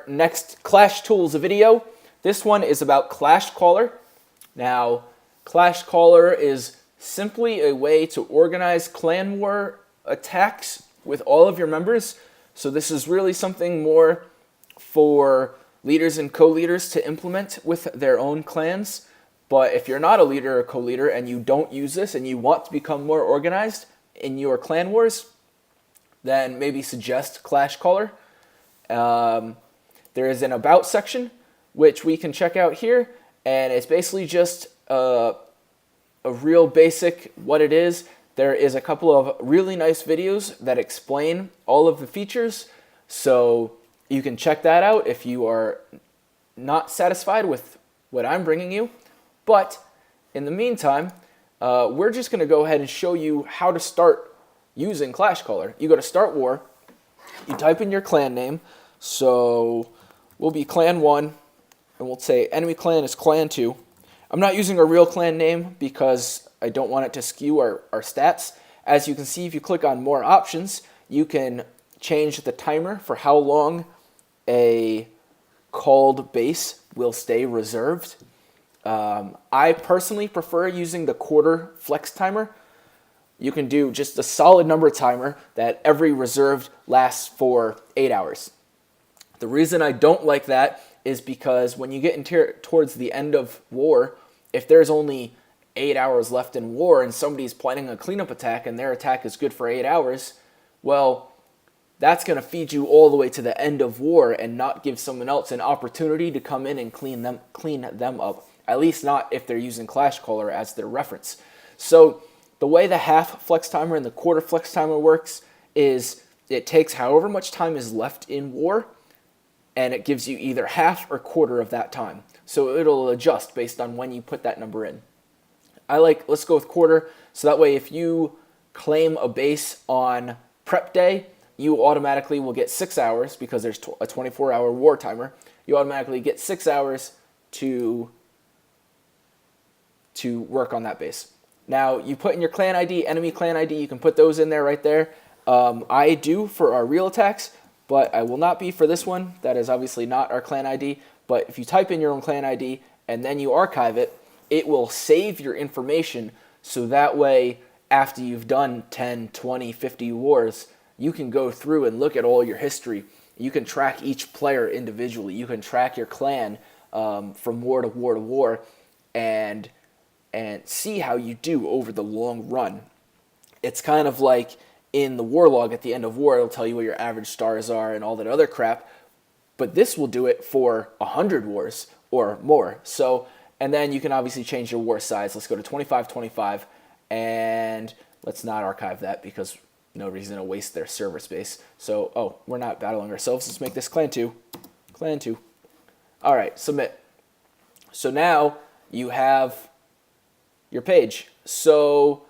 Next Clash Tools video. This one is about Clash Caller. Now, Clash Caller is simply a way to organize clan war attacks with all of your members. So this is really something more for leaders and co-leaders to implement with their own clans. But if you're not a leader or co-leader and you don't use this and you want to become more organized in your clan wars, then maybe suggest Clash Caller. There is an About section, which we can check out here, and it's basically just a real basic what it is. There is a couple of really nice videos that explain all of the features, so you can check that out if you are not satisfied with what I'm bringing you. But in the meantime, we're just going to go ahead and show you how to start using Clash Caller. You go to Start War, you type in your clan name, so we'll be Clan 1, and we'll say enemy clan is Clan 2. I'm not using a real clan name because I don't want it to skew our stats. As you can see, if you click on More Options, you can change the timer for how long a called base will stay reserved. I personally prefer using the quarter flex timer. You can do just a solid number timer that every reserved lasts for 8 hours. The reason I don't like that is because when you get towards the end of war, if there's only 8 hours left in war and somebody's planning a cleanup attack and their attack is good for 8 hours, well, that's going to feed you all the way to the end of war and not give someone else an opportunity to come in and clean them up. At least not if they're using Clash Caller as their reference. So the way the half flex timer and the quarter flex timer works is it takes however much time is left in war, and it gives you either half or quarter of that time. So it'll adjust based on when you put that number in. Let's go with quarter, so that way if you claim a base on prep day, you automatically will get 6 hours because there's a 24-hour war timer. You automatically get 6 hours to work on that base. Now, you put in your clan ID, enemy clan ID, you can put those in there right there. I do for our real attacks, but I will not be for this one. That is obviously not our clan ID, but if you type in your own clan ID and then you archive it, it will save your information, so that way after you've done 10, 20, 50 wars, you can go through and look at all your history. You can track each player individually. You can track your clan from war to war to war and see how you do over the long run. It's kind of like in the war log at the end of war, it'll tell you what your average stars are and all that other crap, but this will do it for 100 wars or more. So, and then you can obviously change your war size. Let's go to 25-25, and let's not archive that because no reason to waste their server space. So, we're not battling ourselves. Let's make this Clan 2. Clan 2. All right, submit. So now you have your page. So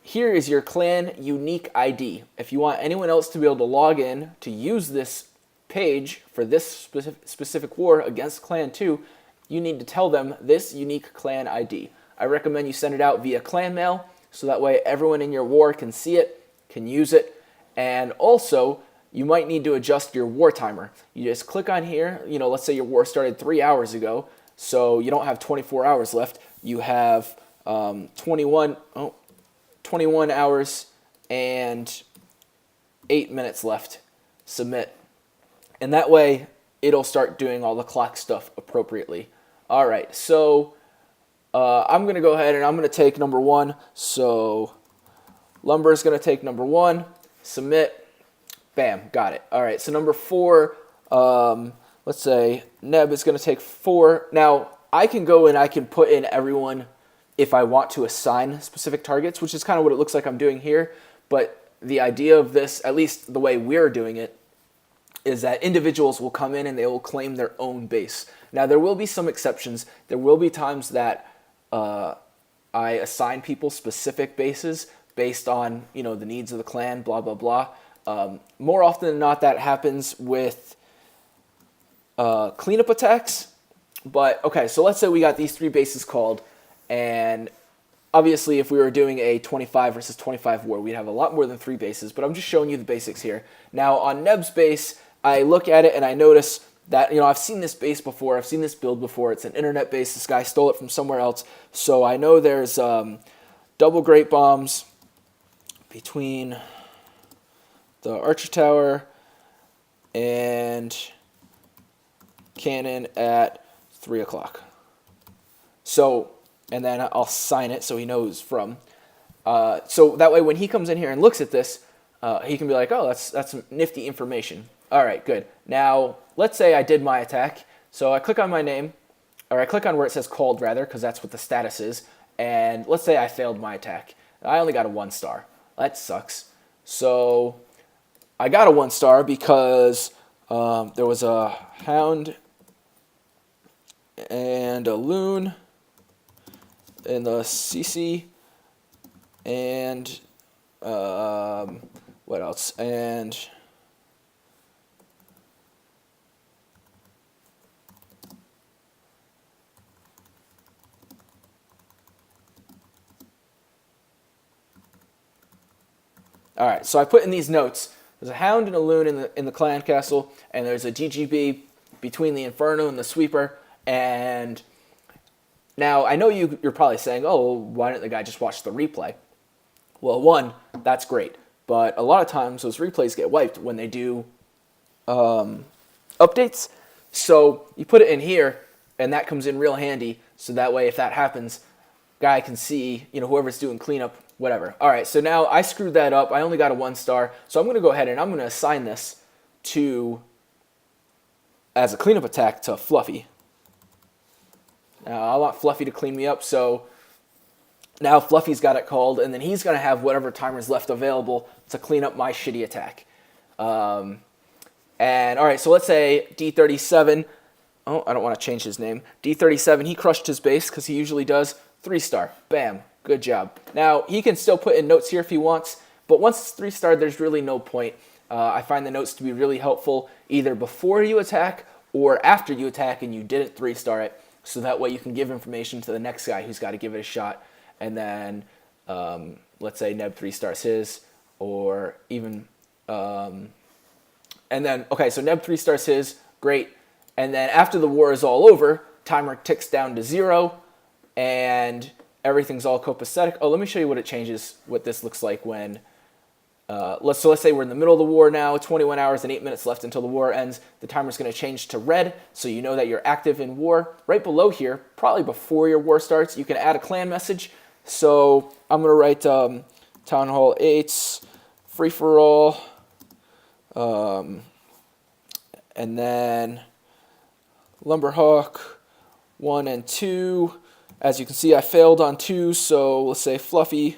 here is your clan unique ID. If you want anyone else to be able to log in to use this page for this specific war against Clan 2, you need to tell them this unique clan ID. I recommend you send it out via clan mail, so that way everyone in your war can see it, can use it, and also you might need to adjust your war timer. You just click on here, let's say your war started 3 hours ago, so you don't have 24 hours left. You have 21 hours and 8 minutes left. Submit. And that way, it'll start doing all the clock stuff appropriately. All right, so I'm going to go ahead and I'm going to take number 1. So Lumber is going to take number 1. Submit. Bam, got it. All right, so number 4, let's say Neb is going to take 4. Now, I can go and I can put in everyone if I want to assign specific targets, which is kind of what it looks like I'm doing here. But the idea of this, at least the way we're doing it, is that individuals will come in and they will claim their own base. Now, there will be some exceptions. There will be times that I assign people specific bases based on, the needs of the clan, blah, blah, blah. More often than not, that happens with cleanup attacks. But, okay, so let's say we got these 3 bases called, and obviously if we were doing a 25 versus 25 war, we'd have a lot more than 3 bases, but I'm just showing you the basics here. Now, on Neb's base, I look at it and I notice that, I've seen this base before. I've seen this build before. It's an internet base. This guy stole it from somewhere else. So I know there's double great bombs between the Archer Tower and cannon at 3 o'clock. So, and then I'll sign it so he knows from. So that way when he comes in here and looks at this, he can be like, oh, that's some nifty information. All right, good. Now, let's say I did my attack. So I click on my name, or I click on where it says called, rather, because that's what the status is. And let's say I failed my attack. I only got a 1 star. That sucks. So I got a 1 star because there was a hound and a loon in the CC, and what else? And all right, so I put in these notes. There's a hound and a loon in the clan castle, and there's a GGB between the Inferno and the Sweeper. And now I know you're probably saying, oh, well, why didn't the guy just watch the replay? Well, one, that's great, but a lot of times those replays get wiped when they do updates. So you put it in here, and that comes in real handy. So that way, if that happens, guy can see, whoever's doing cleanup, whatever. All right, so now I screwed that up. I only got a 1 star. So I'm going to go ahead and I'm going to assign this as a cleanup attack to Fluffy. Now, I want Fluffy to clean me up, so now Fluffy's got it called, and then he's going to have whatever timer's left available to clean up my shitty attack. And, all right, so let's say D37. Oh, I don't want to change his name. D37, he crushed his base, because he usually does. 3 star. Bam. Good job. Now, he can still put in notes here if he wants, but once it's 3 star, there's really no point. I find the notes to be really helpful either before you attack or after you attack and you didn't 3 star it, so that way you can give information to the next guy who's got to give it a shot. And then, let's say Neb 3 stars his, or even, and then, okay, so Neb 3 stars his, great. And then after the war is all over, timer ticks down to 0, and everything's all copacetic. Oh, let me show you what it changes, what this looks like when, let's say we're in the middle of the war now, 21 hours and 8 minutes left until the war ends. The timer's going to change to red, so you know that you're active in war. Right below here, probably before your war starts, you can add a clan message. So I'm going to write Town Hall 8, free-for-all, and then Lumberhawk 1 and 2. As you can see, I failed on 2, so let's say Fluffy,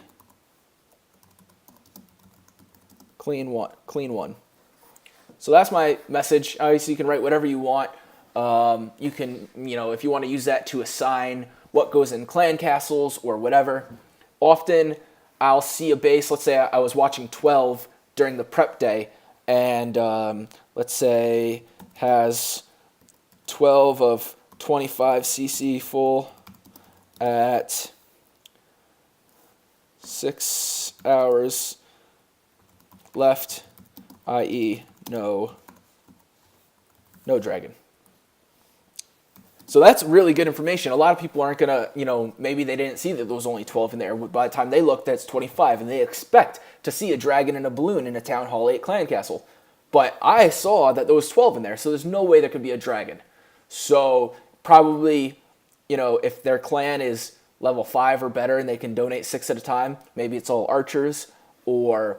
clean one. So that's my message. Obviously, you can write whatever you want. You can, if you want to use that to assign what goes in clan castles or whatever. Often, I'll see a base. Let's say I was watching 12 during the prep day, and let's say has 12 of 25 CC full at 6 hours left, i.e. no dragon. So that's really good information. A lot of people aren't going to, maybe they didn't see that there was only 12 in there. By the time they look, that's 25, and they expect to see a dragon and a balloon in a Town Hall 8 clan castle. But I saw that there was 12 in there, so there's no way there could be a dragon. So probably, if their clan is level 5 or better and they can donate 6 at a time, maybe it's all archers, or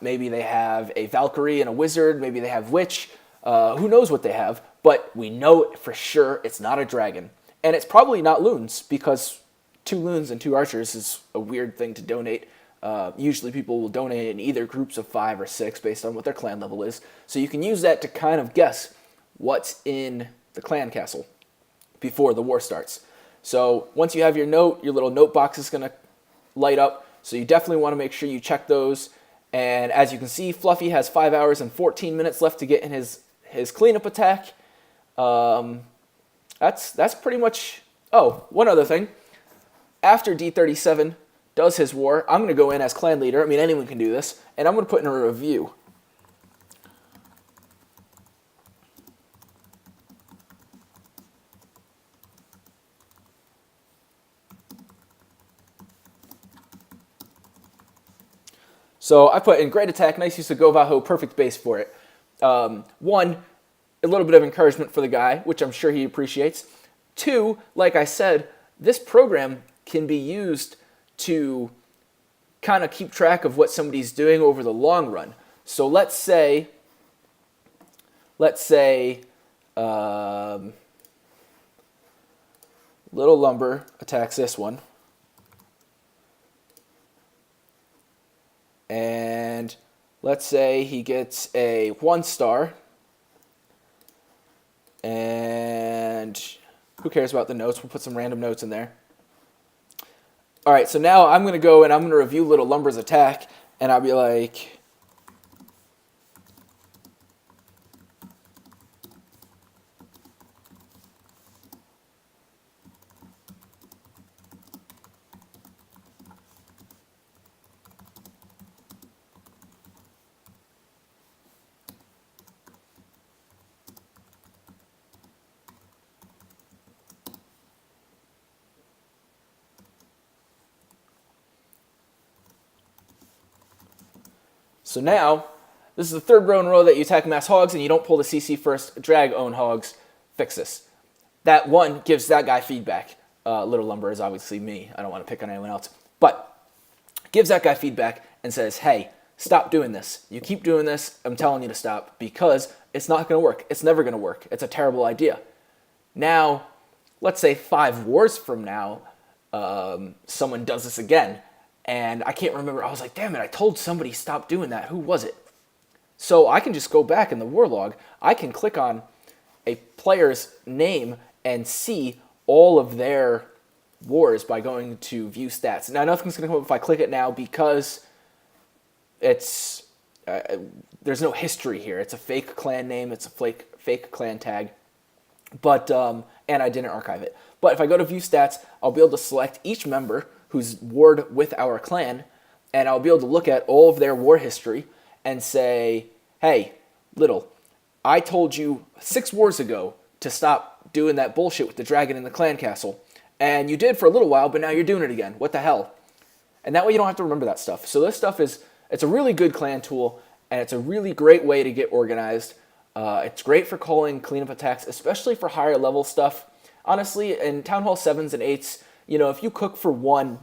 maybe they have a Valkyrie and a wizard, maybe they have witch, who knows what they have, but we know for sure it's not a dragon. And it's probably not loons, because 2 loons and 2 archers is a weird thing to donate. Usually people will donate in either groups of 5 or 6 based on what their clan level is. So you can use that to kind of guess what's in the clan castle before the war starts. So once you have your note, your little note box is going to light up. So you definitely want to make sure you check those. And as you can see, Fluffy has 5 hours and 14 minutes left to get in his cleanup attack. That's pretty much... Oh, one other thing. After D37 does his war, I'm going to go in as clan leader. I mean, anyone can do this. And I'm going to put in a review. So I put in great attack, nice use of Govaho, perfect base for it. One, a little bit of encouragement for the guy, which I'm sure he appreciates. Two, like I said, this program can be used to kind of keep track of what somebody's doing over the long run. So let's say Little Lumber attacks this one. And let's say he gets a 1-star. And who cares about the notes? We'll put some random notes in there. All right, so now I'm going to go and I'm going to review Little Lumber's attack. And I'll be like, so now, this is the third row in a row that you attack mass hogs and you don't pull the CC first, drag own hogs, fix this. That one gives that guy feedback. Little Lumber is obviously me. I don't want to pick on anyone else. But gives that guy feedback and says, hey, stop doing this. You keep doing this, I'm telling you to stop because it's not going to work. It's never going to work. It's a terrible idea. Now, let's say 5 wars from now, someone does this again. And I can't remember. I was like, damn it, I told somebody stop doing that. Who was it? So I can just go back in the war log. I can click on a player's name and see all of their wars by going to view stats. Now, nothing's going to come up if I click it now because it's there's no history here. It's a fake clan name. It's a fake clan tag. But and I didn't archive it. But if I go to view stats, I'll be able to select each member who's warred with our clan, and I'll be able to look at all of their war history and say, hey, Little, I told you 6 wars ago to stop doing that bullshit with the dragon in the clan castle, and you did for a little while, but now you're doing it again. What the hell? And that way you don't have to remember that stuff. So this stuff it's a really good clan tool, and it's a really great way to get organized. It's great for calling cleanup attacks, especially for higher level stuff. Honestly, in Town Hall 7s and 8s, you know, if you cook for 1,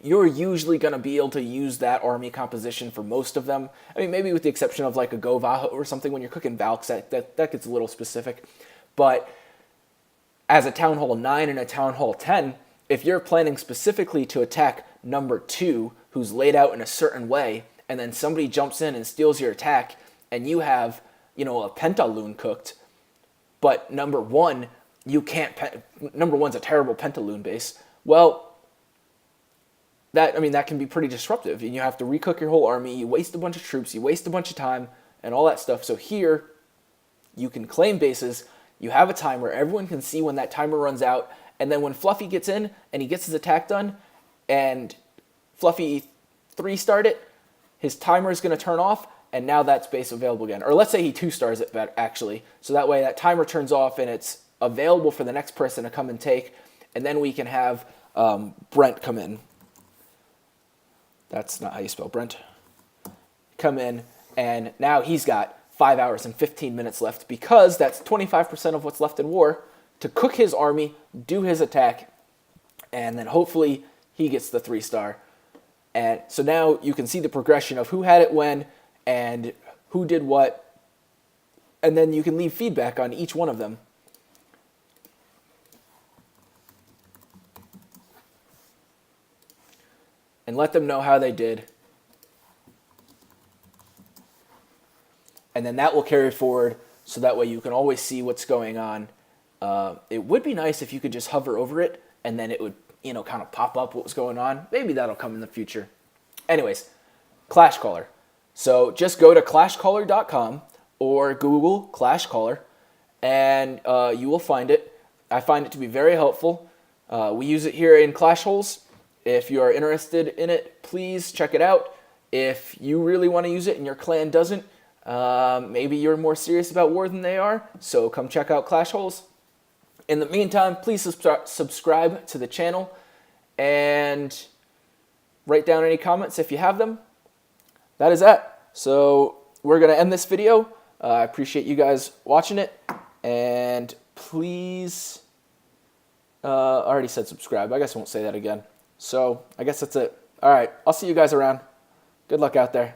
you're usually going to be able to use that army composition for most of them. I mean, maybe with the exception of like a Govaho or something when you're cooking Valks, that gets a little specific. But as a Town Hall 9 and a Town Hall 10, if you're planning specifically to attack number 2, who's laid out in a certain way, and then somebody jumps in and steals your attack, and you have, you know, a Pentaloon cooked, but number 1, you can't, number 1's a terrible Pentaloon base, well, that can be pretty disruptive. And you have to recook your whole army, you waste a bunch of troops, you waste a bunch of time, and all that stuff. So here, you can claim bases, you have a timer, everyone can see when that timer runs out, and then when Fluffy gets in, and he gets his attack done, and Fluffy 3-starred it, his timer is going to turn off, and now that's base available again. Or let's say he 2-stars it, actually, so that way that timer turns off, and it's available for the next person to come and take, and then we can have Brent come in. That's not how you spell Brent. Come in, and now he's got 5 hours and 15 minutes left because that's 25% of what's left in war to cook his army, do his attack, and then hopefully he gets the 3-star. And so now you can see the progression of who had it when and who did what, and then you can leave feedback on each one of them. And let them know how they did. And then that will carry forward so that way you can always see what's going on. It would be nice if you could just hover over it and then it would, you know, kind of pop up what was going on. Maybe that'll come in the future. Anyways, Clash Caller. So just go to clashcaller.com or Google Clash Caller and you will find it. I find it to be very helpful. We use it here in Clash Holes. If you are interested in it, please check it out. If you really want to use it and your clan doesn't, maybe you're more serious about war than they are, so come check out Clash Holes. In the meantime, please subscribe to the channel and write down any comments if you have them. that is that. So we're going to end this video. I appreciate you guys watching it. And please, I already said subscribe. I guess I won't say that again. So I guess that's it. All right. I'll see you guys around. Good luck out there.